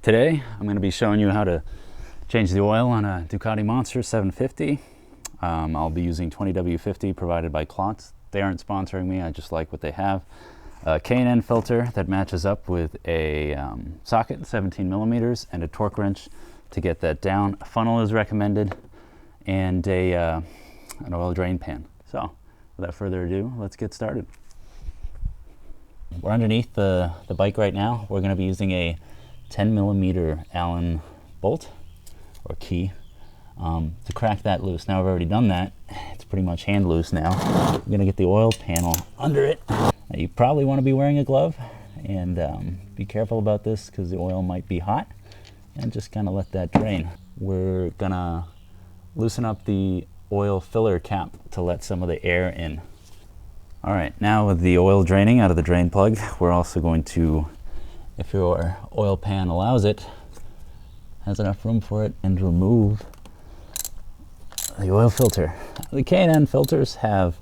Today I'm going to be showing you how to change the oil on a Ducati Monster 750. I'll be using 20W50 provided by Klotz. They aren't sponsoring me, I just like what they have. A K&N filter that matches up with a socket, 17 millimeters, and a torque wrench to get that down. A funnel is recommended, and an oil drain pan. So without further ado, let's get started. We're underneath the bike right now. We're going to be using a 10 millimeter Allen bolt or key to crack that loose. Now I've already done that. It's pretty much hand loose now. I'm going to get the oil panel under it. Now, you probably want to be wearing a glove, and be careful about this because the oil might be hot, and just kind of let that drain. We're going to loosen up the oil filler cap to let some of the air in. All right, now with the oil draining out of the drain plug, we're also going to, if your oil pan allows it, has enough room for it, and remove the oil filter. The K&N filters have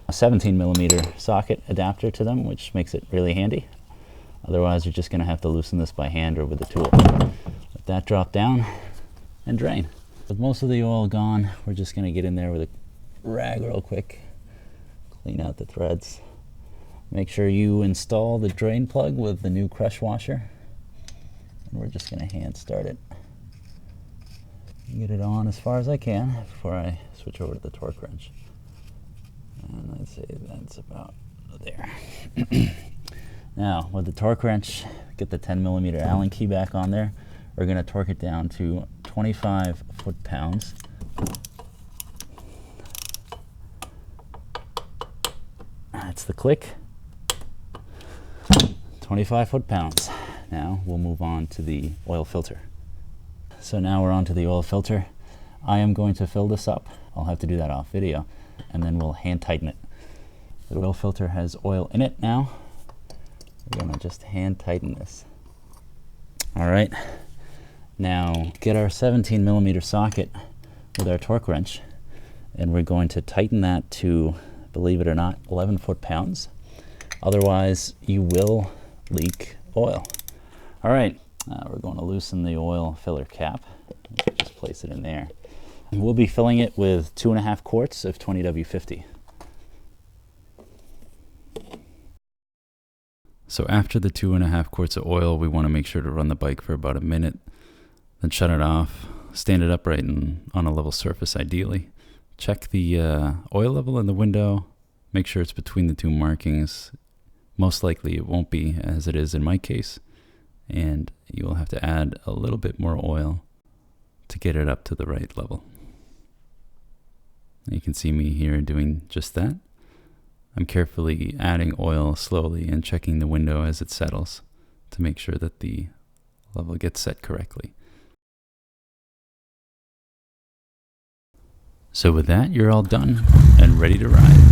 a 17 millimeter socket adapter to them, which makes it really handy. Otherwise, you're just going to have to loosen this by hand or with a tool. Let that drop down and drain. With most of the oil gone, we're just going to get in there with a rag real quick, clean out the threads. Make sure you install the drain plug with the new crush washer, and we're just going to hand start it. Get it on as far as I can before I switch over to the torque wrench. And I'd say that's about there. Now, with the torque wrench, get the 10 millimeter Allen key back on there. We're going to torque it down to 25 foot-pounds. That's the click. 25 foot-pounds. Now we'll move on to the oil filter. So now we're on to the oil filter. I am going to fill this up. I'll have to do that off video, and then we'll hand tighten it. The oil filter has oil in it now. We're gonna just hand tighten this. All right, now get our 17 millimeter socket with our torque wrench, and we're going to tighten that to, believe it or not, 11 foot-pounds. Otherwise, you will leak oil. All right, we're going to loosen the oil filler cap. Just place it in there. And we'll be filling it with 2.5 quarts of 20W50. So after the 2.5 quarts of oil, we want to make sure to run the bike for about a minute, then shut it off, stand it upright and on a level surface ideally. Check the oil level in the window, make sure it's between the two markings. Most likely it won't be, as it is in my case, and you will have to add a little bit more oil to get it up to the right level. You can see me here doing just that. I'm carefully adding oil slowly and checking the window as it settles to make sure that the level gets set correctly. So with that, you're all done and ready to ride.